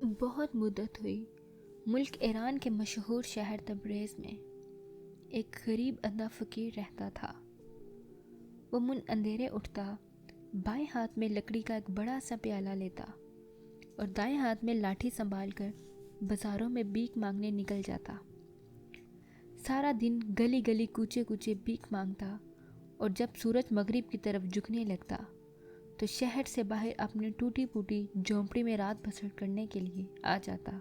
بہت مدت ہوئی ملک ایران کے مشہور شہر تبریز میں ایک غریب اندھا فقیر رہتا تھا۔ وہ اندھیرے اٹھتا، بائیں ہاتھ میں لکڑی کا ایک بڑا سا پیالہ لیتا اور دائیں ہاتھ میں لاٹھی سنبھال کر بازاروں میں بھیک مانگنے نکل جاتا۔ سارا دن گلی گلی کوچے کوچے بھیک مانگتا اور جب سورج مغرب کی طرف جھکنے لگتا تو شہر سے باہر اپنی ٹوٹی پھوٹی جھونپڑی میں رات بسر کرنے کے لیے آ جاتا۔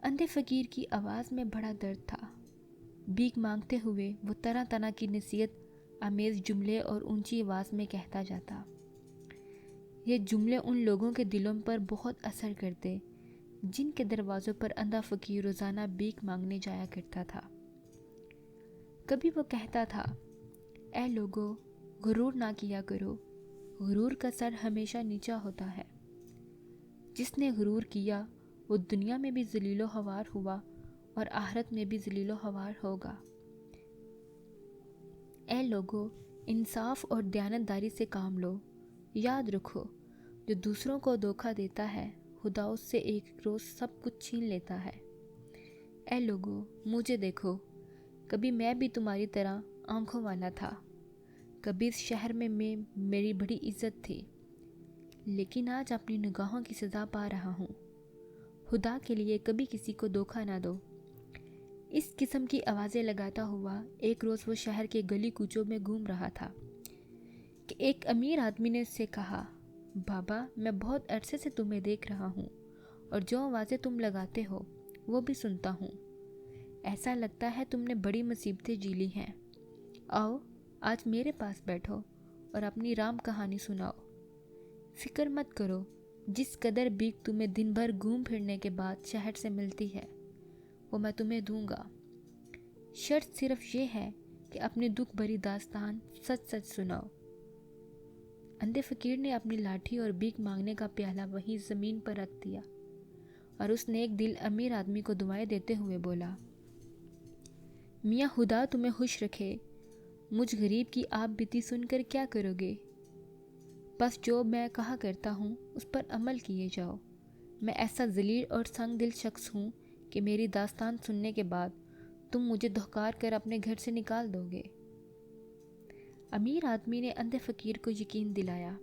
اندھے فقیر کی آواز میں بڑا درد تھا۔ بھیک مانگتے ہوئے وہ طرح طرح کی نصیحت آمیز جملے اور اونچی آواز میں کہتا جاتا۔ یہ جملے ان لوگوں کے دلوں پر بہت اثر کرتے جن کے دروازوں پر اندھا فقیر روزانہ بھیک مانگنے جایا کرتا تھا۔ کبھی وہ کہتا تھا، اے لوگو، غرور نہ کیا کرو، غرور کا سر ہمیشہ نیچا ہوتا ہے۔ جس نے غرور کیا وہ دنیا میں بھی ذلیل و خوار ہوا اور آخرت میں بھی ذلیل و خوار ہوگا۔ اے لوگو، انصاف اور دیانتداری سے کام لو۔ یاد رکھو، جو دوسروں کو دھوکہ دیتا ہے خدا اس سے ایک روز سب کچھ چھین لیتا ہے۔ اے لوگو، مجھے دیکھو، کبھی میں بھی تمہاری طرح آنکھوں والا تھا۔ کبھی اس شہر میں میری بڑی عزت تھی، لیکن آج اپنی نگاہوں کی سزا پا رہا ہوں۔ خدا کے لیے کبھی کسی کو دھوکہ نہ دو۔ اس قسم کی آوازیں لگاتا ہوا ایک روز وہ شہر کے گلی کوچوں میں گھوم رہا تھا کہ ایک امیر آدمی نے اس سے کہا، بابا، میں بہت عرصے سے تمہیں دیکھ رہا ہوں اور جو آوازیں تم لگاتے ہو وہ بھی سنتا ہوں۔ ایسا لگتا ہے تم نے بڑی مصیبتیں جیلی ہیں۔ آؤ، آج میرے پاس بیٹھو اور اپنی رام کہانی سناؤ۔ فکر مت کرو، جس قدر بھیک تمہیں دن بھر گھوم پھرنے کے بعد شہر سے ملتی ہے وہ میں تمہیں دوں گا۔ شرط صرف یہ ہے کہ اپنی دکھ بھری داستان سچ سچ سناؤ۔ اندھے فقیر نے اپنی لاٹھی اور بھیک مانگنے کا پیالہ وہیں زمین پر رکھ دیا اور اس نے ایک دل امیر آدمی کو دعائیں دیتے ہوئے بولا، میاں خدا تمہیں خوش رکھے، مجھ غریب کی آپ بیتی سن کر کیا کرو گے؟ بس جو میں کہا کرتا ہوں اس پر عمل کیے جاؤ۔ میں ایسا ذلیل اور سنگ دل شخص ہوں کہ میری داستان سننے کے بعد تم مجھے دھکار کر اپنے گھر سے نکال دو گے۔ امیر آدمی نے اندھے فقیر کو یقین دلایا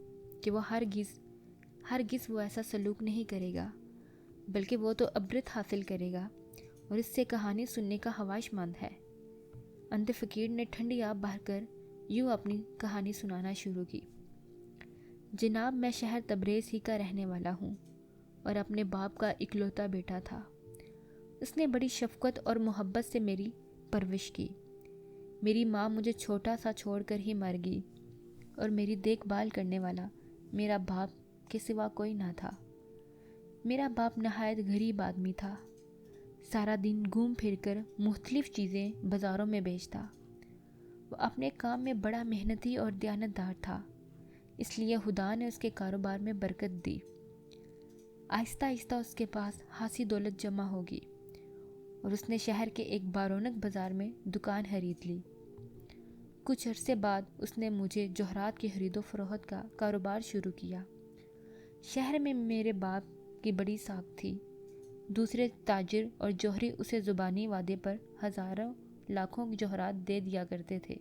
کہ وہ ہرگز وہ ایسا سلوک نہیں کرے گا، بلکہ وہ تو عبرت حاصل کرے گا اور اس سے کہانی سننے کا خواہش مند ہے۔ اندھے فقیر نے ٹھنڈی آب بہا کر یوں اپنی کہانی سنانا شروع کی۔ جناب، میں شہر تبریز ہی کا رہنے والا ہوں اور اپنے باپ کا اکلوتا بیٹا تھا۔ اس نے بڑی شفقت اور محبت سے میری پرورش کی۔ میری ماں مجھے چھوٹا سا چھوڑ کر ہی مر گئی اور میری دیکھ بھال کرنے والا میرا باپ کے سوا کوئی نہ تھا۔ میرا باپ نہایت غریب آدمی تھا۔ سارا دن گھوم پھر کر مختلف چیزیں بازاروں میں بیچتا۔ وہ اپنے کام میں بڑا محنتی اور دیانتدار تھا، اس لیے خدا نے اس کے کاروبار میں برکت دی۔ آہستہ آہستہ اس کے پاس خاصی دولت جمع ہوگی اور اس نے شہر کے ایک بارونق بازار میں دکان خرید لی۔ کچھ عرصے بعد اس نے مجھے جوہرات کی خرید و فروخت کا کاروبار شروع کیا۔ شہر میں میرے باپ کی بڑی ساکھ تھی۔ دوسرے تاجر اور جوہری اسے زبانی وعدے پر ہزاروں لاکھوں جوہرات دے دیا کرتے تھے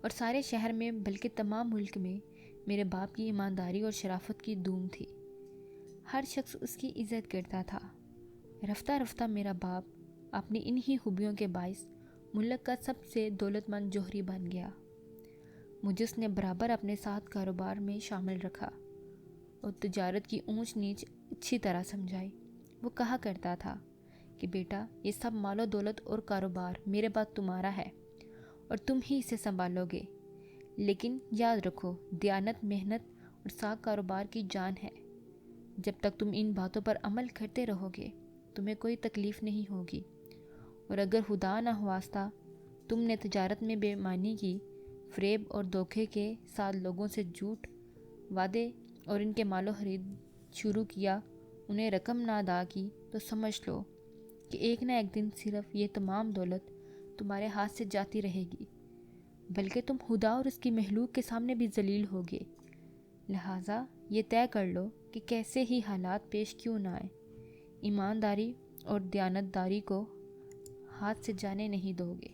اور سارے شہر میں بلکہ تمام ملک میں میرے باپ کی ایمانداری اور شرافت کی دھوم تھی۔ ہر شخص اس کی عزت کرتا تھا۔ رفتہ رفتہ میرا باپ اپنی انہی خوبیوں کے باعث ملک کا سب سے دولت مند جوہری بن گیا۔ مجھے اس نے برابر اپنے ساتھ کاروبار میں شامل رکھا اور تجارت کی اونچ نیچ اچھی طرح سمجھائی۔ وہ کہا کرتا تھا کہ بیٹا، یہ سب مال و دولت اور کاروبار میرے بعد تمہارا ہے اور تم ہی اسے سنبھالو گے، لیکن یاد رکھو، دیانت، محنت اور ساکھ کاروبار کی جان ہے۔ جب تک تم ان باتوں پر عمل کرتے رہو گے تمہیں کوئی تکلیف نہیں ہوگی، اور اگر خدا نہ خواستہ تم نے تجارت میں بے ایمانی کی، فریب اور دھوکے کے ساتھ لوگوں سے جھوٹ وعدے اور ان کے مال و خرید شروع کیا، انہیں رقم نہ ادا کی، تو سمجھ لو کہ ایک نہ ایک دن صرف یہ تمام دولت تمہارے ہاتھ سے جاتی رہے گی، بلکہ تم خدا اور اس کی مخلوق کے سامنے بھی ذلیل ہوگے۔ لہٰذا یہ طے کر لو کہ کیسے ہی حالات پیش کیوں نہ آئے، ایمانداری اور دیانتداری کو ہاتھ سے جانے نہیں دو گے۔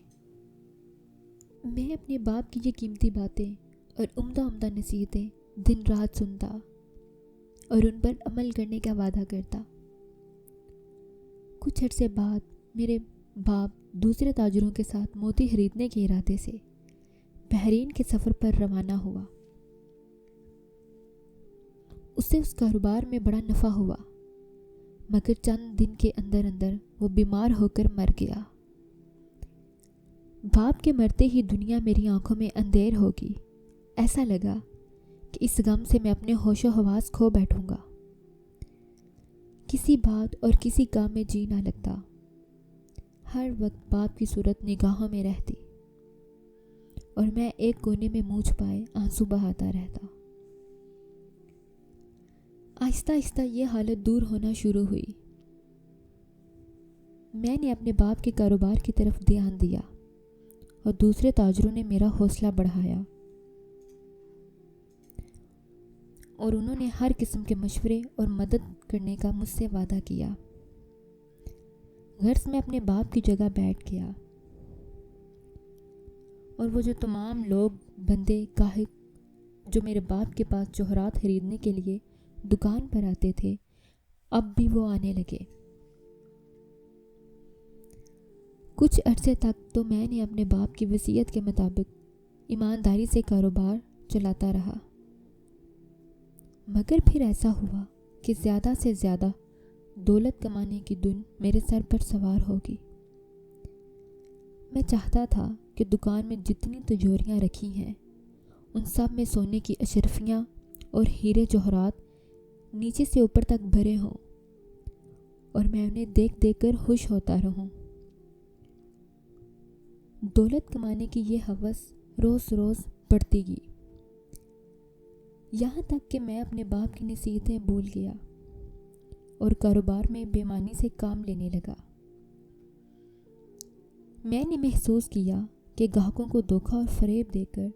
میں اپنے باپ کی یہ قیمتی باتیں اور عمدہ عمدہ نصیحتیں دن رات سنتا اور ان پر عمل کرنے کا وعدہ کرتا۔ کچھ عرصے بعد میرے باپ دوسرے تاجروں کے ساتھ موتی خریدنے کے ارادے سے بحرین کے سفر پر روانہ ہوا۔ اس سے اس کاروبار میں بڑا نفع ہوا، مگر چند دن کے اندر اندر وہ بیمار ہو کر مر گیا۔ باپ کے مرتے ہی دنیا میری آنکھوں میں اندھیر ہوگی۔ ایسا لگا کہ اس غم سے میں اپنے ہوش و حواس کھو بیٹھوں گا۔ کسی بات اور کسی کام میں جی نہ لگتا، ہر وقت باپ کی صورت نگاہوں میں رہتی اور میں ایک کونے میں منہ چھپائے آنسو بہاتا رہتا۔ آہستہ آہستہ یہ حالت دور ہونا شروع ہوئی۔ میں نے اپنے باپ کے کاروبار کی طرف دھیان دیا اور دوسرے تاجروں نے میرا حوصلہ بڑھایا اور انہوں نے ہر قسم کے مشورے اور مدد کرنے کا مجھ سے وعدہ کیا۔ غرض میں اپنے باپ کی جگہ بیٹھ گیا اور وہ جو تمام لوگ، بندے، گاہک جو میرے باپ کے پاس جوہرات خریدنے کے لیے دکان پر آتے تھے، اب بھی وہ آنے لگے۔ کچھ عرصے تک تو میں نے اپنے باپ کی وصیت کے مطابق ایمانداری سے کاروبار چلاتا رہا، مگر پھر ایسا ہوا کہ زیادہ سے زیادہ دولت کمانے کی دھن میرے سر پر سوار ہوگی۔ میں چاہتا تھا کہ دکان میں جتنی تجوریاں رکھی ہیں ان سب میں سونے کی اشرفیاں اور ہیرے جوہرات نیچے سے اوپر تک بھرے ہوں اور میں انہیں دیکھ دیکھ کر خوش ہوتا رہوں۔ دولت کمانے کی یہ ہوس روز روز بڑھتی گئی، یہاں تک کہ میں اپنے باپ کی نصیحتیں بھول گیا اور کاروبار میں بے ایمانی سے کام لینے لگا۔ میں نے محسوس کیا کہ گاہکوں کو دھوکہ اور فریب دے کر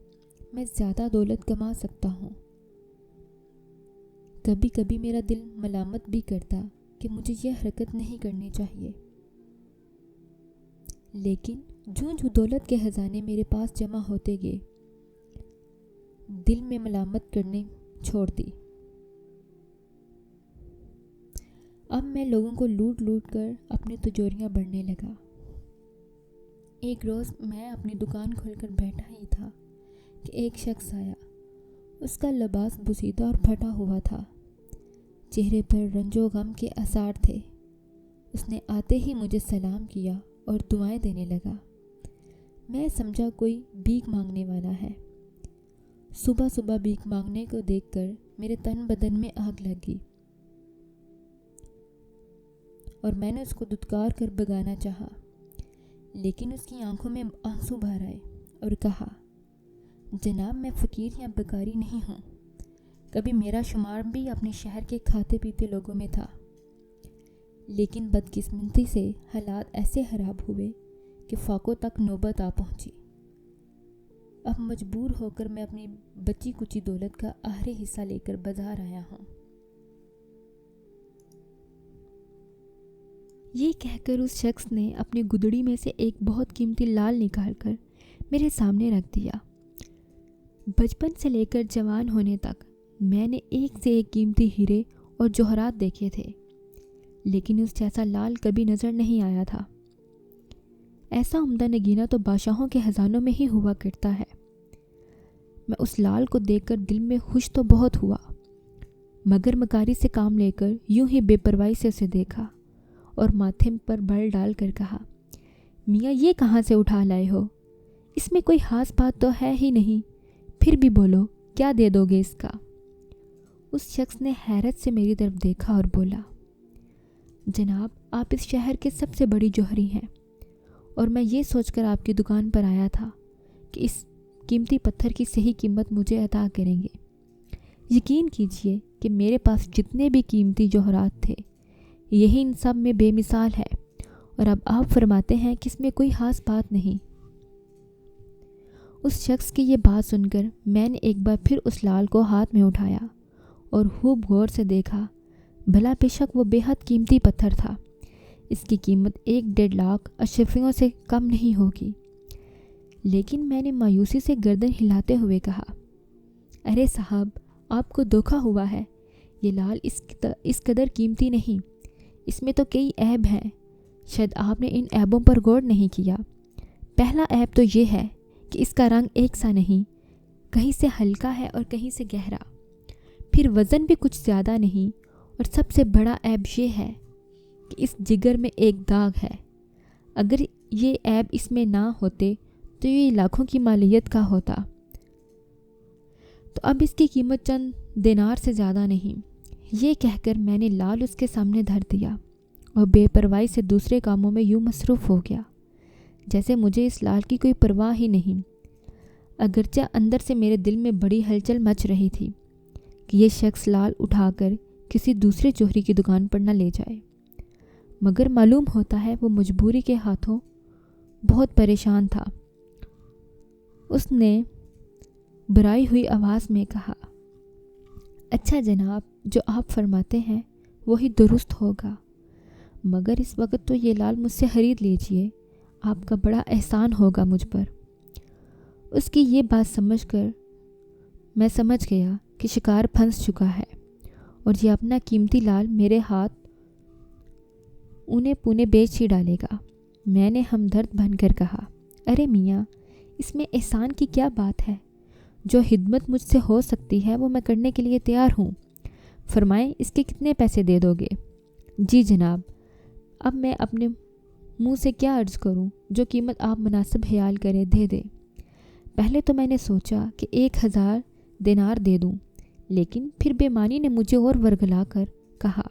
میں زیادہ دولت کما سکتا ہوں۔ کبھی کبھی میرا دل ملامت بھی کرتا کہ مجھے یہ حرکت نہیں کرنی چاہیے، لیکن جوں جوں دولت کے خزانے میرے پاس جمع ہوتے گئے، دل میں ملامت کرنے چھوڑ دی۔ اب میں لوگوں کو لوٹ لوٹ کر اپنی تجوریاں بڑھنے لگا۔ ایک روز میں اپنی دکان کھول کر بیٹھا ہی تھا کہ ایک شخص آیا۔ اس کا لباس بسیدہ اور پھٹا ہوا تھا، چہرے پر رنج و غم کے آثار تھے۔ اس نے آتے ہی مجھے سلام کیا اور دعائیں دینے لگا۔ میں سمجھا کوئی بھیک مانگنے والا ہے۔ صبح صبح بھیک مانگنے کو دیکھ کر میرے تن بدن میں آگ لگ گئی اور میں نے اس کو دھتکار کر بھگانا چاہا، لیکن اس کی آنکھوں میں آنسو بھر آئے اور کہا، جناب میں فقیر یا بکاری نہیں ہوں، کبھی میرا شمار بھی اپنے شہر کے کھاتے پیتے لوگوں میں تھا، لیکن بدقسمتی سے حالات ایسے خراب ہوئے کہ فاقوں تک نوبت آ پہنچی۔ اب مجبور ہو کر میں اپنی بچی کچی دولت کا آخری حصہ لے کر بازار آیا ہوں۔ یہ کہہ کر اس شخص نے اپنی گدڑی میں سے ایک بہت قیمتی لال نکال کر میرے سامنے رکھ دیا۔ بچپن سے لے کر جوان ہونے تک میں نے ایک سے ایک قیمتی ہیرے اور جوہرات دیکھے تھے، لیکن اس جیسا لال کبھی نظر نہیں آیا تھا۔ ایسا عمدہ نگینہ تو بادشاہوں کے خزانوں میں ہی ہوا کرتا ہے۔ میں اس لال کو دیکھ کر دل میں خوش تو بہت ہوا، مگر مکاری سے کام لے کر یوں ہی بے پرواہی سے اسے دیکھا اور ماتھے پر بل ڈال کر کہا، میاں یہ کہاں سے اٹھا لائے ہو؟ اس میں کوئی خاص بات تو ہے ہی نہیں، پھر بھی بولو کیا دے دو گے اس کا؟ اس شخص نے حیرت سے میری طرف دیکھا اور بولا، جناب آپ اس شہر کے سب سے بڑی جوہری ہیں اور میں یہ سوچ کر آپ کی دکان پر آیا تھا کہ اس قیمتی پتھر کی صحیح قیمت مجھے عطا کریں گے۔ یقین کیجئے کہ میرے پاس جتنے بھی قیمتی جوہرات تھے یہی ان سب میں بے مثال ہے، اور اب آپ فرماتے ہیں کہ اس میں کوئی خاص بات نہیں۔ اس شخص کی یہ بات سن کر میں نے ایک بار پھر اس لال کو ہاتھ میں اٹھایا اور خوب غور سے دیکھا۔ بھلا بے شک وہ بے حد قیمتی پتھر تھا۔ اس کی قیمت 1.5 لاکھ اشرفیوں سے کم نہیں ہوگی۔ لیکن میں نے مایوسی سے گردن ہلاتے ہوئے کہا، ارے صاحب، آپ کو دھوکہ ہوا ہے۔ یہ لال اس قدر قیمتی نہیں، اس میں تو کئی عیب ہیں۔ شاید آپ نے ان عیبوں پر غور نہیں کیا۔ پہلا عیب تو یہ ہے کہ اس کا رنگ ایک سا نہیں، کہیں سے ہلکا ہے اور کہیں سے گہرا۔ پھر وزن بھی کچھ زیادہ نہیں، اور سب سے بڑا عیب یہ ہے کہ اس جگر میں ایک داغ ہے۔ اگر یہ عیب اس میں نہ ہوتے تو یہ لاکھوں کی مالیت کا ہوتا۔ تو اب اس کی قیمت چند دینار سے زیادہ نہیں۔ یہ کہہ کر میں نے لال اس کے سامنے دھر دیا اور بے پرواہی سے دوسرے کاموں میں یوں مصروف ہو گیا جیسے مجھے اس لال کی کوئی پرواہ ہی نہیں۔ اگرچہ اندر سے میرے دل میں بڑی ہلچل مچ رہی تھی کہ یہ شخص لال اٹھا کر کسی دوسرے جوہری کی دکان پر نہ لے جائے، مگر معلوم ہوتا ہے وہ مجبوری کے ہاتھوں بہت پریشان تھا۔ اس نے برائی ہوئی آواز میں کہا، اچھا جناب، جو آپ فرماتے ہیں وہی درست ہوگا، مگر اس وقت تو یہ لال مجھ سے خرید لیجئے، آپ کا بڑا احسان ہوگا مجھ پر۔ اس کی یہ بات سمجھ کر میں سمجھ گیا کہ شکار پھنس چکا ہے اور یہ اپنا قیمتی لال میرے ہاتھ اونے پونے بیچ ہی ڈالے گا۔ میں نے ہمدرد بن کر کہا، ارے میاں، اس میں احسان کی کیا بات ہے؟ جو خدمت مجھ سے ہو سکتی ہے وہ میں کرنے کے لیے تیار ہوں۔ فرمائیں، اس کے کتنے پیسے دے دو گے؟ جی جناب، اب میں اپنے منہ سے کیا عرض کروں؟ جو قیمت آپ مناسب خیال کریں دے دیں۔ پہلے تو میں نے سوچا کہ 1000 دینار دے دوں، لیکن پھر بے معنی نے مجھے اور ورگلا کر کہا،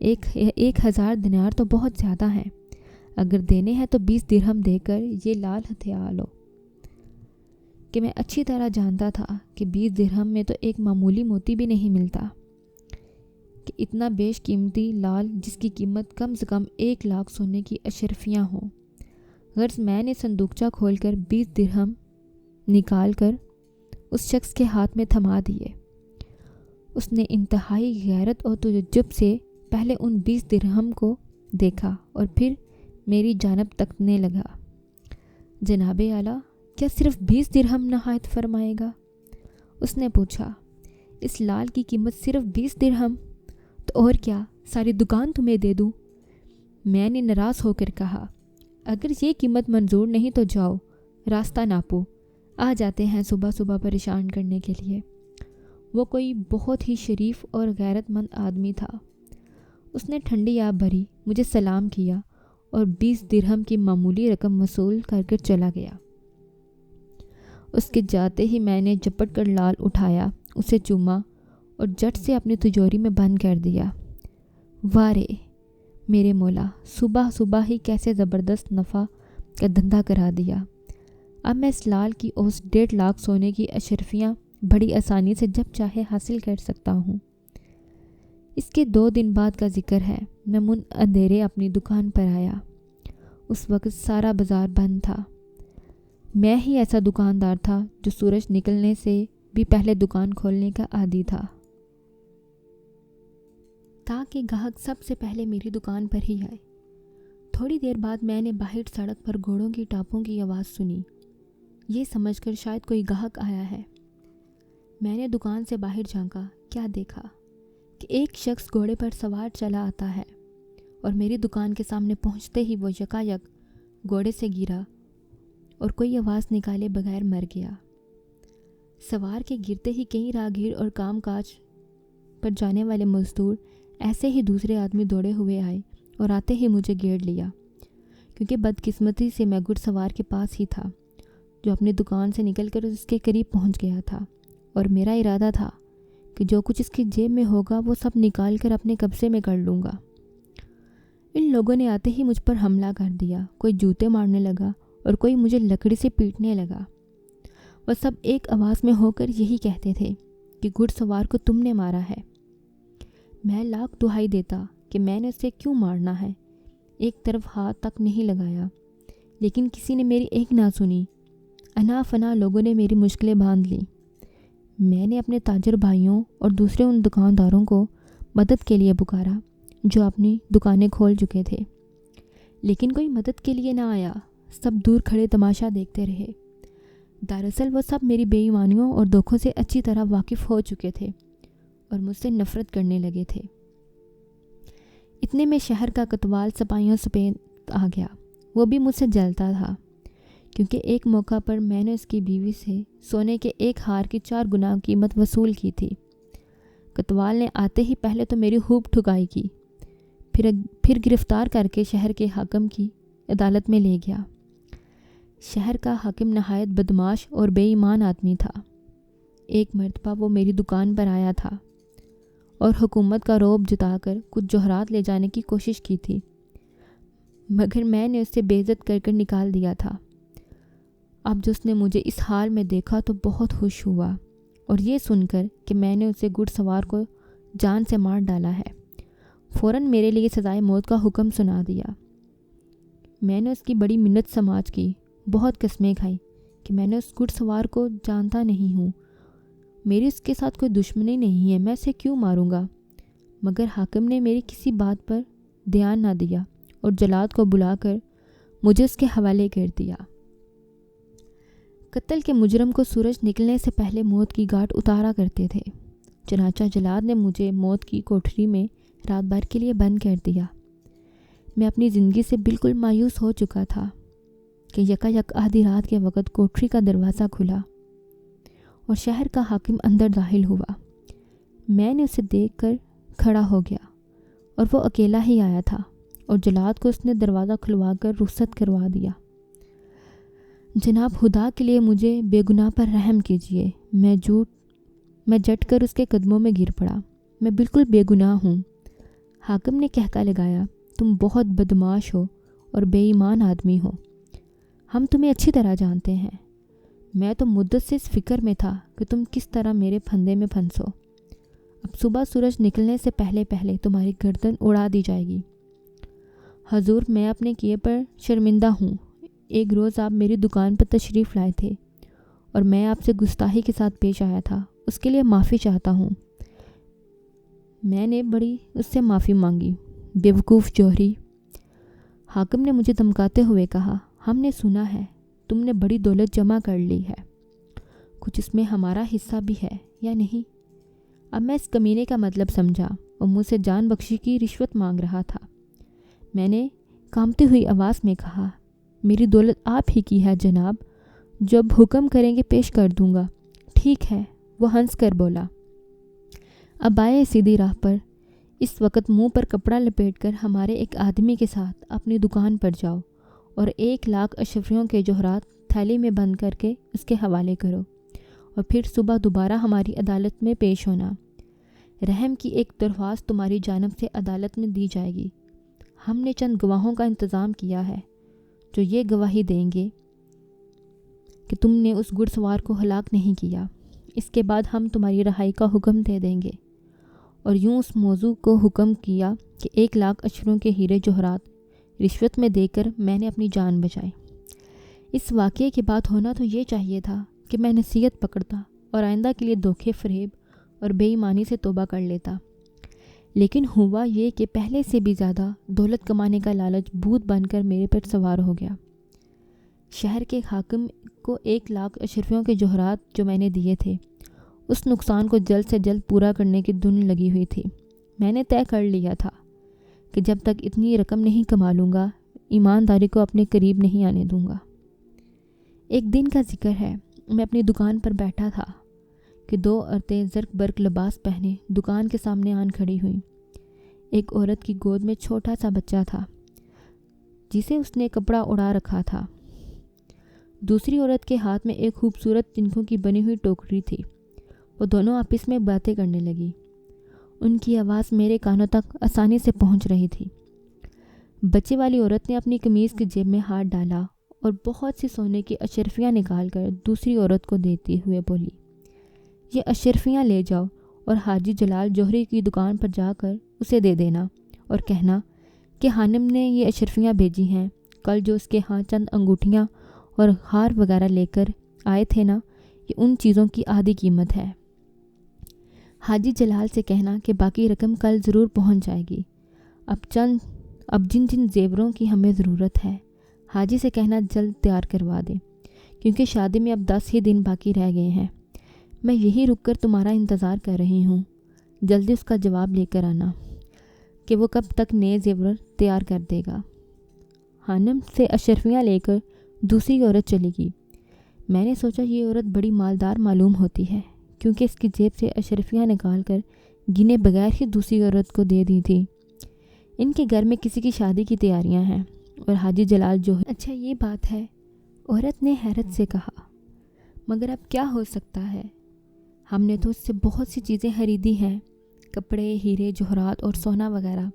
1000 دینار تو بہت زیادہ ہیں، اگر دینے ہیں تو 20 درہم دے کر یہ لال ہتھیا لو۔ کہ میں اچھی طرح جانتا تھا کہ 20 درہم میں تو ایک معمولی موتی بھی نہیں ملتا، کہ اتنا بیش قیمتی لال جس کی قیمت کم سے کم 1 لاکھ سونے کی اشرفیاں ہوں۔ غرض میں نے صندوقچہ کھول کر 20 درہم نکال کر اس شخص کے ہاتھ میں تھما دیے۔ اس نے انتہائی غیرت اور تعجب سے پہلے ان 20 درہم کو دیکھا اور پھر میری جانب تکنے لگا۔ جناب اعلیٰ، کیا صرف 20 درہم نہایت فرمائے گا؟ اس نے پوچھا۔ اس لال کی قیمت صرف 20 درہم؟ تو اور کیا، ساری دکان تمہیں دے دوں؟ میں نے ناراض ہو کر کہا، اگر یہ قیمت منظور نہیں تو جاؤ، راستہ ناپو، آ جاتے ہیں صبح صبح پریشان کرنے کے لیے۔ وہ کوئی بہت ہی شریف اور غیرت مند آدمی تھا۔ اس نے ٹھنڈی آب بھری، مجھے سلام کیا اور 20 درہم کی معمولی رقم وصول کر کے چلا گیا۔ اس کے جاتے ہی میں نے جپٹ کر لال اٹھایا، اسے چوما اور جٹ سے اپنی تجوری میں بند کر دیا۔ وارے میرے مولا، صبح صبح ہی کیسے زبردست نفع کا دھندا کرا دیا۔ اب میں اس لال کی اوس 1.5 لاکھ سونے کی اشرفیاں بڑی آسانی سے جب چاہے حاصل کر سکتا ہوں۔ اس کے 2 دن بعد کا ذکر ہے۔ میں اندھیرے اپنی دکان پر آیا۔ اس وقت سارا بازار بند تھا۔ میں ہی ایسا دکاندار تھا جو سورج نکلنے سے بھی پہلے دکان کھولنے کا عادی تھا، تاکہ گاہک سب سے پہلے میری دکان پر ہی آئے۔ تھوڑی دیر بعد میں نے باہر سڑک پر گھوڑوں کی ٹاپوں کی آواز سنی، یہ سمجھ کر شاید کوئی گاہک آیا ہے۔ میں نے دکان سے باہر جھانکا، کیا دیکھا کہ ایک شخص گھوڑے پر سوار چلا آتا ہے اور میری دکان کے سامنے پہنچتے ہی وہ یکایک گھوڑے سے گرا اور کوئی آواز نکالے بغیر مر گیا۔ سوار کے گرتے ہی کئی راہگیر اور کام کاج پر جانے والے مزدور ایسے ہی دوسرے آدمی دوڑے ہوئے آئے اور آتے ہی مجھے گھیر لیا، کیونکہ بدقسمتی سے میں گھڑ سوار کے پاس ہی تھا جو اپنی دکان سے نکل کر اس کے قریب پہنچ گیا تھا، اور میرا ارادہ تھا کہ جو کچھ اس کی جیب میں ہوگا وہ سب نکال کر اپنے قبضے میں کر لوں گا۔ ان لوگوں نے آتے ہی مجھ پر حملہ کر دیا، کوئی جوتے مارنے لگا اور کوئی مجھے لکڑی سے پیٹنے لگا۔ وہ سب ایک آواز میں ہو کر یہی کہتے تھے کہ گھڑ سوار کو تم نے مارا ہے۔ میں لاکھ دہائی دیتا کہ میں نے اسے کیوں مارنا ہے، ایک طرف ہاتھ تک نہیں لگایا، لیکن کسی نے میری ایک نہ سنی۔ انا فنا لوگوں نے میری مشکلیں باندھ لیں۔ میں نے اپنے تاجر بھائیوں اور دوسرے ان دکانداروں کو مدد کے لیے پکارا جو اپنی دکانیں کھول چکے تھے، لیکن کوئی مدد کے لیے نہ آیا۔ سب دور کھڑے تماشا دیکھتے رہے۔ دراصل وہ سب میری بے ایمانیوں اور دھوکوں سے اچھی طرح واقف ہو چکے تھے اور مجھ سے نفرت کرنے لگے تھے۔ اتنے میں شہر کا کوتوال سپاہیوں سمیت آ گیا۔ وہ بھی مجھ سے جلتا تھا، کیونکہ ایک موقع پر میں نے اس کی بیوی سے سونے کے ایک ہار کی 4 گنا قیمت وصول کی تھی۔ کوتوال نے آتے ہی پہلے تو میری خوب ٹھگائی کی، پھر گرفتار کر کے شہر کے حاکم کی عدالت میں لے گیا۔ شہر کا حاکم نہایت بدمعاش اور بے ایمان آدمی تھا۔ ایک مرتبہ وہ میری دکان پر آیا تھا اور حکومت کا رعب جتا کر کچھ جوہرات لے جانے کی کوشش کی تھی، مگر میں نے اسے بے عزت کر کر نکال دیا تھا۔ اب جو اس نے مجھے اس حال میں دیکھا تو بہت خوش ہوا، اور یہ سن کر کہ میں نے اسے گھڑ سوار کو جان سے مار ڈالا ہے، فوراً میرے لیے سزائے موت کا حکم سنا دیا۔ میں نے اس کی بڑی منت سماج کی، بہت قسمیں کھائیں کہ میں نے اس گھڑ سوار کو جانتا نہیں ہوں، میری اس کے ساتھ کوئی دشمنی نہیں ہے، میں اسے کیوں ماروں گا؟ مگر حاکم نے میری کسی بات پر دھیان نہ دیا اور جلاد کو بلا کر مجھے اس کے حوالے کر دیا۔ قتل کے مجرم کو سورج نکلنے سے پہلے موت کی گھاٹ اتارا کرتے تھے، چنانچہ جلاد نے مجھے موت کی کوٹھری میں رات بھر کے لیے بند کر دیا۔ میں اپنی زندگی سے بالکل مایوس ہو چکا تھا کہ یکایک آدھی رات کے وقت کوٹھری کا دروازہ کھلا اور شہر کا حاکم اندر داخل ہوا۔ میں نے اسے دیکھ کر کھڑا ہو گیا، اور وہ اکیلا ہی آیا تھا، اور جلاد کو اس نے دروازہ کھلوا کر رخصت کروا دیا۔ جناب، خدا کے لیے مجھے بے گناہ پر رحم کیجیے۔ میں جٹ کر اس کے قدموں میں گر پڑا۔ میں بالکل بے گناہ ہوں۔ حاکم نے کہکا لگایا، تم بہت بدمعاش ہو اور بے ایمان آدمی ہو، ہم تمہیں اچھی طرح جانتے ہیں۔ میں تو مدت سے اس فکر میں تھا کہ تم کس طرح میرے پھندے میں پھنسو۔ اب صبح سورج نکلنے سے پہلے پہلے تمہاری گردن اڑا دی جائے گی۔ حضور، میں اپنے کیے پر شرمندہ ہوں۔ ایک روز آپ میری دکان پر تشریف لائے تھے اور میں آپ سے گستاخی کے ساتھ پیش آیا تھا، اس کے لیے معافی چاہتا ہوں۔ میں نے بڑی اس سے معافی مانگی۔ بیوقوف جوہری، حاکم نے مجھے دھمکاتے ہوئے کہا، ہم نے سنا ہے تم نے بڑی دولت جمع کر لی ہے، کچھ اس میں ہمارا حصہ بھی ہے یا نہیں؟ اب میں اس کمینے کا مطلب سمجھا اور مجھ سے جان بخشی کی رشوت مانگ رہا تھا۔ میں نے کانپتی ہوئی آواز میں کہا، میری دولت آپ ہی کی ہے جناب، جب حکم کریں گے پیش کر دوں گا۔ ٹھیک ہے، وہ ہنس کر بولا، اب آئے سیدھی راہ پر۔ اس وقت منہ پر کپڑا لپیٹ کر ہمارے ایک آدمی کے ساتھ اپنی دکان پر جاؤ اور 1,00,000 اشرفیوں کے جوہرات تھیلی میں بند کر کے اس کے حوالے کرو، اور پھر صبح دوبارہ ہماری عدالت میں پیش ہونا۔ رحم کی ایک درخواست تمہاری جانب سے عدالت میں دی جائے گی۔ ہم نے چند گواہوں کا انتظام کیا ہے جو یہ گواہی دیں گے کہ تم نے اس گھڑ سوار کو ہلاک نہیں کیا۔ اس کے بعد ہم تمہاری رہائی کا حکم دے دیں گے۔ اور یوں اس موضوع کو حکم کیا کہ 1,00,000 اشروں کے ہیرے جوہرات رشوت میں دے کر میں نے اپنی جان بچائی۔ اس واقعے کے بعد ہونا تو یہ چاہیے تھا کہ میں نصیحت پکڑتا اور آئندہ کے لیے دھوکے فریب اور بے ایمانی سے توبہ کر لیتا، لیکن ہوا یہ کہ پہلے سے بھی زیادہ دولت کمانے کا لالچ بھوت بن کر میرے پر سوار ہو گیا۔ شہر کے حاکم کو 1,00,000 اشرفیوں کے جوہرات جو میں نے دیے تھے، اس نقصان کو جلد سے جلد پورا کرنے کی دھن لگی ہوئی تھی۔ میں نے طے کر لیا تھا کہ جب تک اتنی رقم نہیں کما لوں گا، ایمانداری کو اپنے قریب نہیں آنے دوں گا۔ ایک دن کا ذکر ہے، میں اپنی دکان پر بیٹھا تھا کہ 2 عورتیں زرق برق لباس پہنے دکان کے سامنے آن کھڑی ہوئیں۔ ایک عورت کی گود میں چھوٹا سا بچہ تھا جسے اس نے کپڑا اڑا رکھا تھا۔ دوسری عورت کے ہاتھ میں ایک خوبصورت تنکوں کی بنی ہوئی ٹوکری تھی۔ وہ دونوں آپس میں باتیں کرنے لگی۔ ان کی آواز میرے کانوں تک آسانی سے پہنچ رہی تھی۔ بچے والی عورت نے اپنی قمیض کی جیب میں ہاتھ ڈالا اور بہت سی سونے کی اشرفیاں نکال کر دوسری عورت کو دیتے ہوئے بولی، یہ اشرفیاں لے جاؤ اور حاجی جلال جوہری کی دکان پر جا کر اسے دے دینا اور کہنا کہ خانم نے یہ اشرفیاں بھیجی ہیں، کل جو اس کے ہاں چند انگوٹھیاں اور ہار وغیرہ لے کر آئے تھے نا، یہ ان چیزوں کی آدھی قیمت ہے۔ حاجی جلال سے کہنا کہ باقی رقم کل ضرور پہنچ جائے گی۔ اب جن زیوروں کی ہمیں ضرورت ہے حاجی سے کہنا جلد تیار کروا دے، کیونکہ شادی میں اب 10 ہی دن باقی رہ گئے ہیں۔ میں یہی رک کر تمہارا انتظار کر رہی ہوں، جلدی اس کا جواب لے کر آنا کہ وہ کب تک نئے زیور تیار کر دے گا۔ خانم سے اشرفیاں لے کر دوسری عورت چلی گئی۔ میں نے سوچا یہ عورت بڑی مالدار معلوم ہوتی ہے، کیونکہ اس کی جیب سے اشرفیاں نکال کر گنے بغیر ہی دوسری عورت کو دے دی تھی۔ ان کے گھر میں کسی کی شادی کی تیاریاں ہیں اور حاجی جلال جو ہے۔ اچھا یہ بات ہے، عورت نے حیرت سے کہا، مگر اب کیا ہو سکتا ہے؟ ہم نے تو اس سے بہت سی چیزیں خریدی ہیں، کپڑے، ہیرے جوہرات اور سونا وغیرہ۔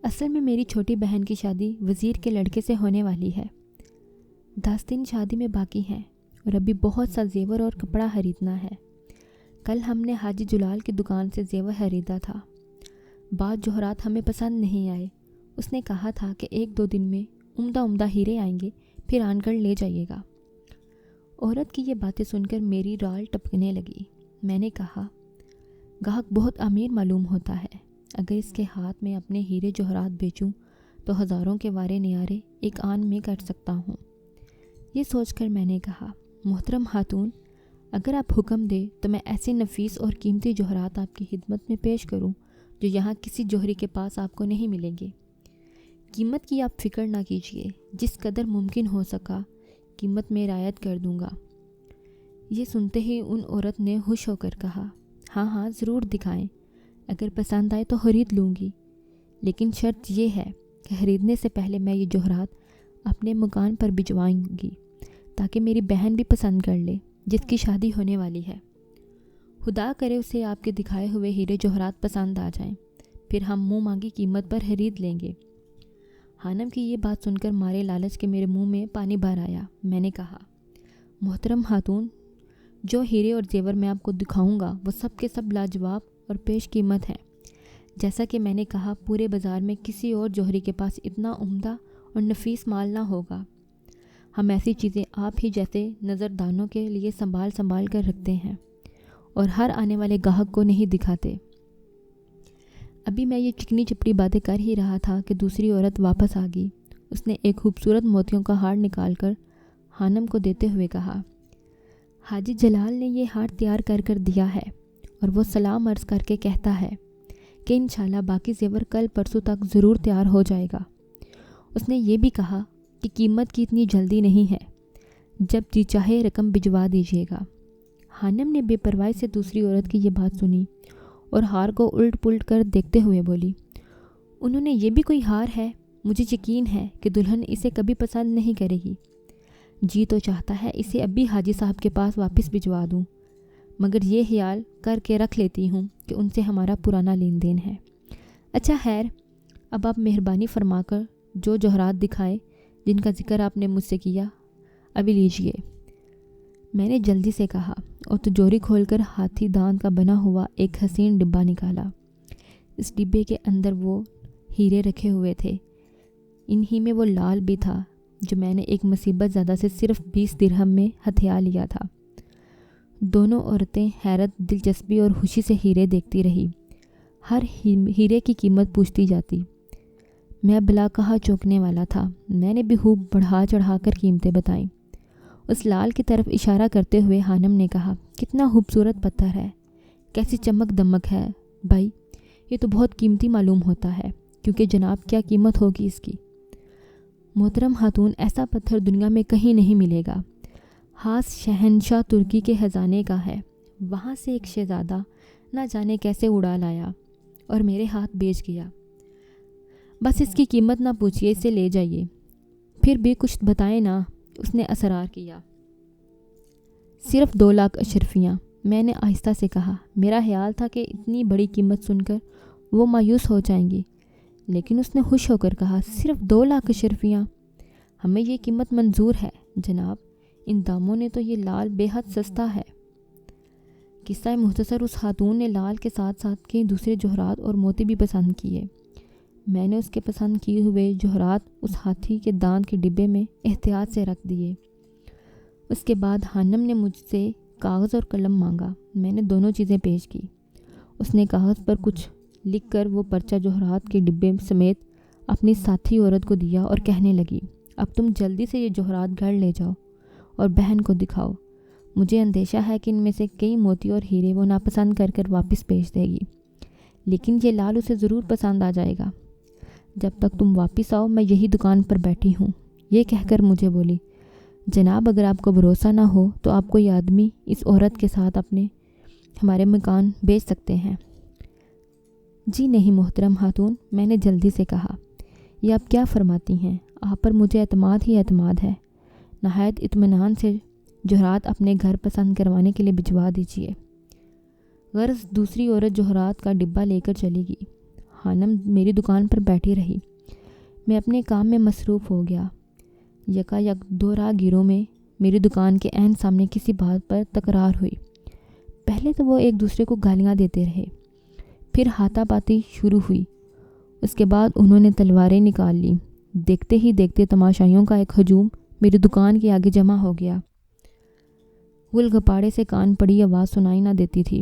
اصل میں میری چھوٹی بہن کی شادی وزیر کے لڑکے سے ہونے والی ہے۔ 10 دن شادی میں باقی ہیں اور ابھی بہت سا زیور اور کپڑا خریدنا ہے۔ کل ہم نے حاجی جلال کی دکان سے زیور خریدا تھا۔ بعض جوہرات ہمیں پسند نہیں آئے۔ اس نے کہا تھا کہ 1-2 دن میں عمدہ ہیرے آئیں گے، پھر آن کر لے جائیے گا۔ عورت کی یہ باتیں سن کر میری رال ٹپکنے لگی۔ میں نے کہا، گاہک بہت امیر معلوم ہوتا ہے، اگر اس کے ہاتھ میں اپنے ہیرے جوہرات بیچوں تو ہزاروں کے وارے نیارے ایک آن میں کر سکتا ہوں۔ یہ سوچ کر میں نے کہا، محترم خاتون، اگر آپ حکم دیں تو میں ایسے نفیس اور قیمتی جوہرات آپ کی خدمت میں پیش کروں جو یہاں کسی جوہری کے پاس آپ کو نہیں ملیں گے۔ قیمت کی آپ فکر نہ کیجیے، جس قدر ممکن ہو سکا قیمت میں رعایت کر دوں گا۔ یہ سنتے ہی ان عورت نے خوش ہو کر کہا، ہاں ضرور دکھائیں، اگر پسند آئے تو خرید لوں گی، لیکن شرط یہ ہے کہ خریدنے سے پہلے میں یہ جوہرات اپنے مکان پر بھجواؤں گی تاکہ میری بہن بھی پسند کر لے جس کی شادی ہونے والی ہے۔ خدا کرے اسے آپ کے دکھائے ہوئے ہیرے جوہرات پسند آ جائیں، پھر ہم منہ مانگی قیمت پر خرید لیں گے۔ خانم کی یہ بات سن کر مارے لالچ کے میرے منہ میں پانی بھر آیا۔ میں نے کہا، محترم خاتون، جو ہیرے اور زیور میں آپ کو دکھاؤں گا وہ سب کے سب لاجواب اور پیش قیمت ہیں۔ جیسا کہ میں نے کہا، پورے بازار میں کسی اور جوہری کے پاس اتنا عمدہ اور نفیس مال نہ ہوگا۔ ہم ایسی چیزیں آپ ہی جیسے نظردانوں کے لیے سنبھال کر رکھتے ہیں اور ہر آنے والے گاہک کو نہیں دکھاتے۔ ابھی میں یہ چکنی چپڑی باتیں کر ہی رہا تھا کہ دوسری عورت واپس آ گئی۔ اس نے ایک خوبصورت موتیوں کا ہار نکال کر خانم کو دیتے ہوئے کہا، حاجی جلال نے یہ ہار تیار کر دیا ہے اور وہ سلام عرض کر کے کہتا ہے کہ انشاءاللہ باقی زیور کل پرسوں تک ضرور تیار ہو جائے گا۔ اس نے یہ بھی کہا کہ قیمت کی اتنی جلدی نہیں ہے، جب جی چاہے رقم بھجوا دیجیے گا۔ خانم نے بے پرواہی سے دوسری عورت کی یہ بات سنی اور ہار کو الٹ پلٹ کر دیکھتے ہوئے بولی، انہوں نے یہ بھی کوئی ہار ہے؟ مجھے یقین ہے کہ دلہن اسے کبھی پسند نہیں کرے گی۔ جی تو چاہتا ہے اسے ابھی حاجی صاحب کے پاس واپس بھجوا دوں، مگر یہ خیال کر کے رکھ لیتی ہوں کہ ان سے ہمارا پرانا لین دین ہے۔ اچھا خیر، اب آپ مہربانی فرما کر جو جوہرات دکھائے جن کا ذکر آپ نے مجھ سے کیا ابھی لیجیے۔ میں نے جلدی سے کہا اور تجوری کھول کر ہاتھی دانت کا بنا ہوا ایک حسین ڈبہ نکالا۔ اس ڈبے کے اندر وہ ہیرے رکھے ہوئے تھے، انہی میں وہ لال بھی تھا جو میں نے ایک مصیبت زدہ سے صرف 20 درہم میں ہتھیا لیا تھا۔ دونوں عورتیں حیرت، دلچسپی اور خوشی سے ہیرے دیکھتی رہی۔ ہر ہیرے کی قیمت پوچھتی جاتی۔ میں بلا کہا چونکنے والا تھا۔ میں نے بھی خوب بڑھا چڑھا کر قیمتیں بتائیں۔ اس لال کی طرف اشارہ کرتے ہوئے خانم نے کہا، کتنا خوبصورت پتھر ہے، کیسی چمک دمک ہے بھائی، یہ تو بہت قیمتی معلوم ہوتا ہے، کیونکہ جناب کیا قیمت ہوگی اس کی؟ محترم خاتون، ایسا پتھر دنیا میں کہیں نہیں ملے گا، خاص شہنشاہ ترکی کے خزانے کا ہے، وہاں سے ایک شہزادہ نہ جانے کیسے اڑا لایا اور میرے ہاتھ بیچ گیا۔ بس اس کی قیمت نہ پوچھئے، اسے لے جائیے۔ پھر بھی کچھ بتائیں نا، اس نے اصرار کیا۔ صرف 2 لاکھ اشرفیاں، میں نے آہستہ سے کہا۔ میرا خیال تھا کہ اتنی بڑی قیمت سن کر وہ مایوس ہو جائیں گی، لیکن اس نے خوش ہو کر کہا، صرف 2 لاکھ اشرفیاں؟ ہمیں یہ قیمت منظور ہے جناب، ان داموں نے تو یہ لال بے حد سستا ہے۔ قصہ مختصر، اس خاتون نے لال کے ساتھ ساتھ کئی دوسرے جوہرات اور موتی بھی پسند کیے۔ میں نے اس کے پسند کیے ہوئے جوہرات اس ہاتھی کے دانت کے ڈبے میں احتیاط سے رکھ دیے۔ اس کے بعد خانم نے مجھ سے کاغذ اور قلم مانگا۔ میں نے دونوں چیزیں پیش کی۔ اس نے کاغذ پر کچھ لکھ کر وہ پرچہ جوہرات کے ڈبے سمیت اپنی ساتھی عورت کو دیا اور کہنے لگی، اب تم جلدی سے یہ جوہرات گھر لے جاؤ اور بہن کو دکھاؤ۔ مجھے اندیشہ ہے کہ ان میں سے کئی موتی اور ہیرے وہ ناپسند کر کر واپس بھیج دے گی، لیکن یہ لال اسے ضرور پسند آ جائے گا۔ جب تک تم واپس آؤ میں یہی دکان پر بیٹھی ہوں۔ یہ کہہ کر مجھے بولی، جناب اگر آپ کو بھروسہ نہ ہو تو آپ کوئی آدمی اس عورت کے ساتھ ہمارے مکان بیچ سکتے ہیں۔ جی نہیں محترم خاتون، میں نے جلدی سے کہا، یہ آپ کیا فرماتی ہیں؟ آپ پر مجھے اعتماد ہی اعتماد ہے۔ نہایت اطمینان سے جوہرات اپنے گھر پسند کروانے کے لیے بھجوا دیجیے۔ غرض دوسری عورت جوہرات کا ڈبہ لے کر چلی گئی۔ خانم میری دکان پر بیٹھی رہی۔ میں اپنے کام میں مصروف ہو گیا۔ یکایک دو راہگیروں میں میری دکان کے عین سامنے کسی بات پر تکرار ہوئی۔ پہلے تو وہ ایک دوسرے کو گالیاں دیتے رہے، پھر ہاتھا پاتی شروع ہوئی۔ اس کے بعد انہوں نے تلواریں نکال لیں۔ دیکھتے ہی دیکھتے تماشائیوں کا ایک ہجوم میری دکان کے آگے جمع ہو گیا۔ گل گپاڑے سے کان پڑی آواز سنائی نہ دیتی تھی۔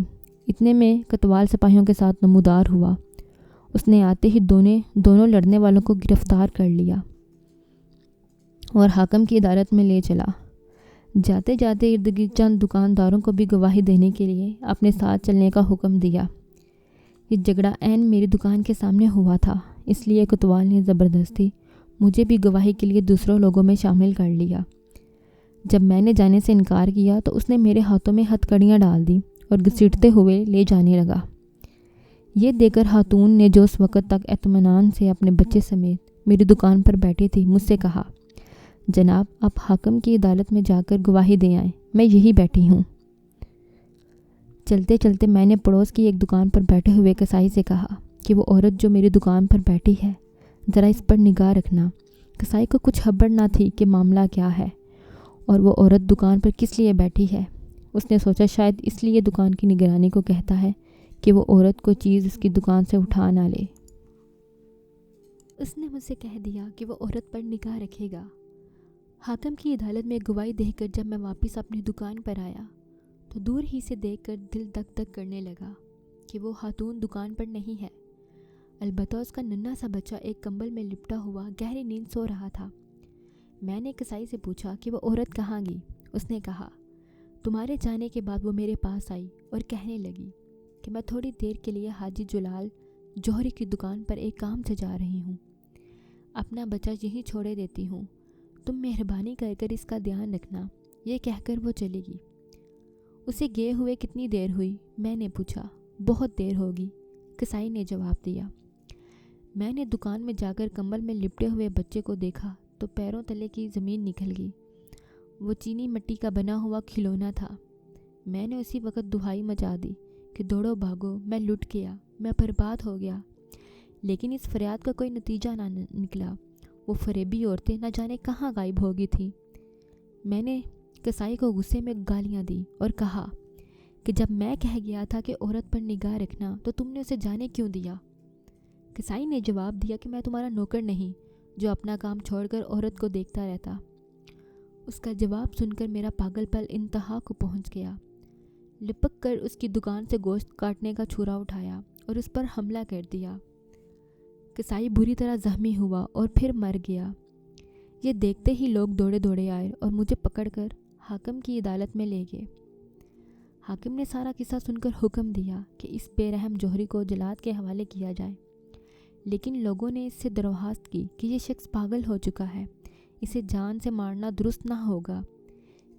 اتنے میں کتوال سپاہیوں کے ساتھ نمودار ہوا۔ اس نے آتے ہی دونوں لڑنے والوں کو گرفتار کر لیا اور حاکم کی عدالت میں لے چلا۔ جاتے جاتے ارد گرد چند دکانداروں کو بھی گواہی دینے کے لیے اپنے ساتھ چلنے کا حکم دیا۔ یہ جھگڑا عین میری دکان کے سامنے ہوا تھا، اس لیے کوتوال نے زبردستی مجھے بھی گواہی کے لیے دوسروں لوگوں میں شامل کر لیا۔ جب میں نے جانے سے انکار کیا تو اس نے میرے ہاتھوں میں ہتھ کڑیاں ڈال دیں اور گھسیٹتے ہوئے لے جانے لگا۔ یہ دیکھ کر خاتون نے جو اس وقت تک اطمینان سے اپنے بچے سمیت میری دکان پر بیٹھی تھی مجھ سے کہا، جناب آپ حاکم کی عدالت میں جا کر گواہی دے آئیں، میں یہی بیٹھی ہوں۔ چلتے چلتے میں نے پڑوس کی ایک دکان پر بیٹھے ہوئے کسائی سے کہا کہ وہ عورت جو میری دکان پر بیٹھی ہے ذرا اس پر نگاہ رکھنا۔ کسائی کو کچھ خبر نہ تھی کہ معاملہ کیا ہے اور وہ عورت دکان پر کس لیے بیٹھی ہے۔ اس نے سوچا شاید اس لیے دکان کی نگرانی کو کہتا ہے کہ وہ عورت کو چیز اس کی دکان سے اٹھا نہ لے۔ اس نے مجھ سے کہہ دیا کہ وہ عورت پر نگاہ رکھے گا۔ حاکم کی عدالت میں گواہی دے کر جب میں واپس اپنی دکان پر آیا تو دور ہی سے دیکھ کر دل دک دک کرنے لگا کہ وہ خاتون دکان پر نہیں ہے۔ البتہ اس کا ننھا سا بچہ ایک کمبل میں لپٹا ہوا گہری نیند سو رہا تھا۔ میں نے کسائی سے پوچھا کہ وہ عورت کہاں گئی۔ اس نے کہا، تمہارے جانے کے بعد وہ میرے پاس آئی اور کہنے لگی کہ میں تھوڑی دیر کے لیے حاجی جلال جوہری کی دکان پر ایک کام سے جا رہی ہوں، اپنا بچہ یہیں چھوڑے دیتی ہوں، تم مہربانی کر کر اس کا دھیان رکھنا۔ یہ کہہ کر وہ چلی گئی۔ اسے گئے ہوئے کتنی دیر ہوئی؟ میں نے پوچھا۔ بہت دیر ہوگی، کسائی نے جواب دیا۔ میں نے دکان میں جا کر کمبل میں لپٹے ہوئے بچے کو دیکھا تو پیروں تلے کی زمین نکل گئی۔ وہ چینی مٹی کا بنا ہوا کھلونا تھا۔ میں نے اسی وقت دہائی مچا دی کہ دوڑو بھاگو، میں لٹ گیا، میں برباد ہو گیا۔ لیکن اس فریاد کا کوئی نتیجہ نہ نکلا۔ وہ فریبی عورتیں نہ جانے کہاں غائب ہو گئی تھیں۔ میں نے کسائی کو غصے میں گالیاں دی اور کہا کہ جب میں کہہ گیا تھا کہ عورت پر نگاہ رکھنا تو تم نے اسے جانے کیوں دیا؟ کسائی نے جواب دیا کہ میں تمہارا نوکر نہیں جو اپنا کام چھوڑ کر عورت کو دیکھتا رہتا۔ اس کا جواب سن کر میرا پاگل پل انتہا کو پہنچ گیا۔ لپک کر اس کی دکان سے گوشت کاٹنے کا چھرا اٹھایا اور اس پر حملہ کر دیا۔ کسائی بری طرح زخمی ہوا اور پھر مر گیا۔ یہ دیکھتے ہی لوگ دوڑے دوڑے آئے اور مجھے پکڑ کر حاکم کی عدالت میں لے گئے۔ حاکم نے سارا قصہ سن کر حکم دیا کہ اس بے رحم جوہری کو جلاد کے حوالے کیا جائے، لیکن لوگوں نے اس سے درخواست کی کہ یہ شخص پاگل ہو چکا ہے، اسے جان سے مارنا درست نہ ہوگا،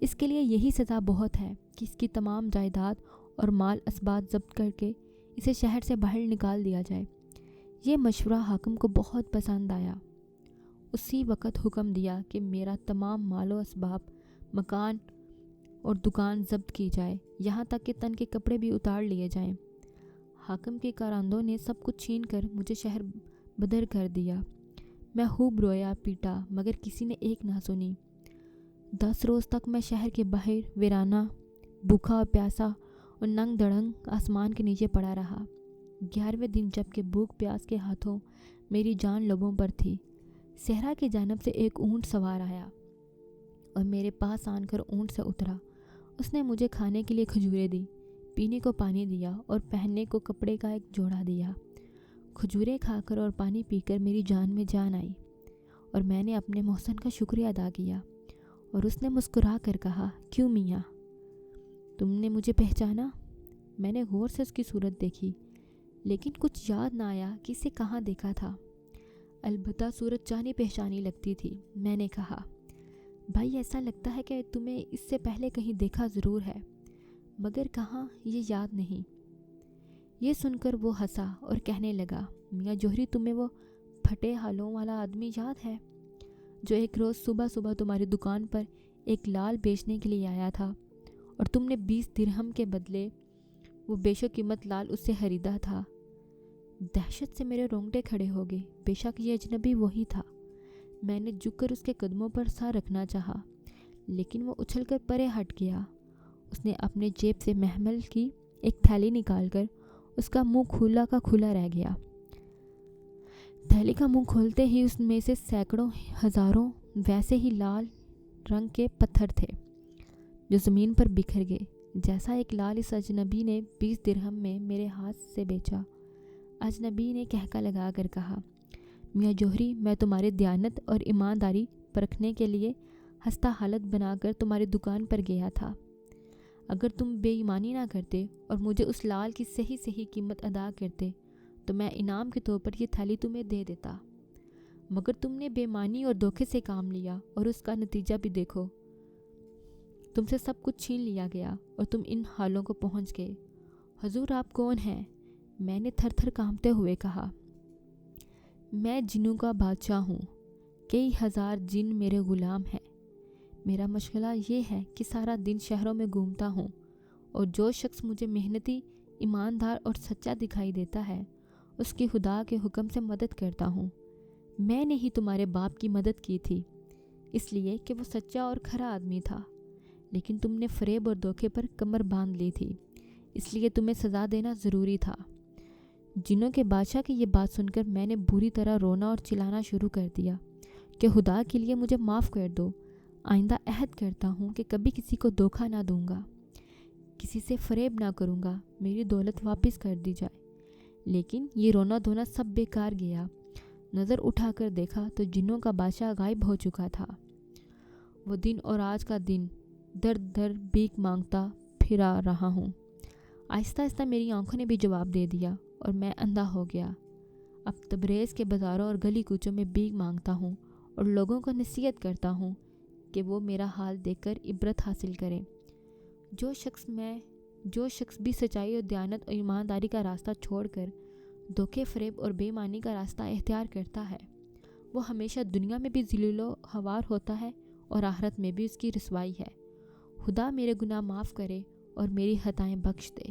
اس کے لیے یہی سزا بہت ہے کہ اس کی تمام جائیداد اور مال اسباب ضبط کر کے اسے شہر سے باہر نکال دیا جائے۔ یہ مشورہ حاکم کو بہت پسند آیا۔ اسی وقت حکم دیا کہ میرا تمام مال و اسباب، مکان اور دکان ضبط کی جائے، یہاں تک کہ تن کے کپڑے بھی اتار لیے جائیں۔ حاکم کے کارندوں نے سب کچھ چھین کر مجھے شہر بدر کر دیا۔ میں خوب رویا پیٹا مگر کسی نے ایک نہ سنی۔ 10 روز تک میں شہر کے باہر ویرانہ، بھوکا اور پیاسا اور ننگ دڑنگ آسمان کے نیچے پڑا رہا۔ 11ویں دن جب کہ بھوک پیاس کے ہاتھوں میری جان لبوں پر تھی، صحرا کی جانب سے ایک اونٹ سوار آیا اور میرے پاس آن کر اونٹ سے اترا۔ اس نے مجھے کھانے کے لیے کھجوریں دی، پینے کو پانی دیا اور پہننے کو کپڑے کا ایک جوڑا دیا۔ کھجوریں کھا کر اور پانی پی کر میری جان میں جان آئی اور میں نے اپنے محسن کا شکریہ ادا کیا، اور اس نے مسکرا کر کہا، کیوں میاں، تم نے مجھے پہچانا؟ میں نے غور سے اس کی صورت دیکھی، لیکن کچھ یاد نہ آیا کہ اسے کہاں دیکھا تھا۔ البتہ صورت جانی پہچانی لگتی تھی۔ میں نے کہا، بھائی ایسا لگتا ہے کہ تمہیں اس سے پہلے کہیں دیکھا ضرور ہے، مگر کہاں یہ یاد نہیں۔ یہ سن کر وہ ہنسا اور کہنے لگا، میاں جوہری، تمہیں وہ پھٹے حالوں والا آدمی یاد ہے جو ایک روز صبح صبح تمہاری دکان پر ایک لال بیچنے کے لیے آیا تھا اور تم نے 20 درہم کے بدلے وہ بیش و قیمت لال اس سے خریدا تھا؟ دہشت سے میرے رونگٹے کھڑے ہو گئے۔ بے شک یہ اجنبی وہی تھا۔ میں نے جھک کر اس کے قدموں پر سر رکھنا چاہا، لیکن وہ اچھل کر پرے ہٹ گیا۔ اس نے اپنے جیب سے محمل کی ایک تھیلی نکال کر اس کا منہ کھلا کا کھلا رہ گیا۔ تھیلی کا منہ کھولتے ہی اس میں سے سینکڑوں ہزاروں ویسے ہی لال رنگ کے پتھر تھے جو زمین پر بکھر گئے۔ جیسا ایک لال اس اجنبی نے 20 درہم میں میرے ہاتھ سے بیچا۔ اجنبی نے کہکا لگا کر کہا، میاں جوہری، میں تمہاری دیانت اور ایمانداری پرکھنے کے لیے ہستہ حالت بنا کر تمہاری دکان پر گیا تھا۔ اگر تم بے ایمانی نہ کرتے اور مجھے اس لال کی صحیح قیمت ادا کرتے تو میں انعام کے طور پر یہ تھیلی تمہیں دے دیتا، مگر تم نے بے ایمانی اور دھوکے سے کام لیا، اور اس کا نتیجہ بھی دیکھو، تم سے سب کچھ چھین لیا گیا اور تم ان حالوں کو پہنچ گئے۔ حضور آپ کون ہیں؟ میں نے تھر تھر کانپتے ہوئے کہا، میں جنوں کا بادشاہ ہوں، کئی ہزار جن میرے غلام ہیں۔ میرا مشغلہ یہ ہے کہ سارا دن شہروں میں گھومتا ہوں، اور جو شخص مجھے محنتی، ایماندار اور سچا دکھائی دیتا ہے اس کی خدا کے حکم سے مدد کرتا ہوں۔ میں نے ہی تمہارے باپ کی مدد کی تھی، اس لیے کہ وہ سچا اور کھرا آدمی تھا، لیکن تم نے فریب اور دھوکے پر کمر باندھ لی تھی، اس لیے تمہیں سزا دینا ضروری تھا۔ جنوں کے بادشاہ کی یہ بات سن کر میں نے بری طرح رونا اور چلانا شروع کر دیا کہ خدا کے لیے مجھے معاف کر دو، آئندہ عہد کرتا ہوں کہ کبھی کسی کو دھوکہ نہ دوں گا، کسی سے فریب نہ کروں گا، میری دولت واپس کر دی جائے۔ لیکن یہ رونا دھونا سب بیکار گیا۔ نظر اٹھا کر دیکھا تو جنوں کا بادشاہ غائب ہو چکا تھا۔ وہ دن اور آج کا دن در در بھیک مانگتا پھرا رہا ہوں۔ آہستہ آہستہ میری آنکھوں نے بھی جواب دے دیا اور میں اندھا ہو گیا۔ اب تبریز کے بازاروں اور گلی کوچوں میں بھیک مانگتا ہوں اور لوگوں کو نصیحت کرتا ہوں کہ وہ میرا حال دیکھ کر عبرت حاصل کریں۔ جو شخص بھی سچائی اور دیانت اور ایمانداری کا راستہ چھوڑ کر دھوکے، فریب اور بے ایمانی کا راستہ اختیار کرتا ہے، وہ ہمیشہ دنیا میں بھی ذلیل و خوار ہوتا ہے اور آخرت میں بھی اس کی رسوائی ہے۔ خدا میرے گناہ معاف کرے اور میری خطائیں بخش دے۔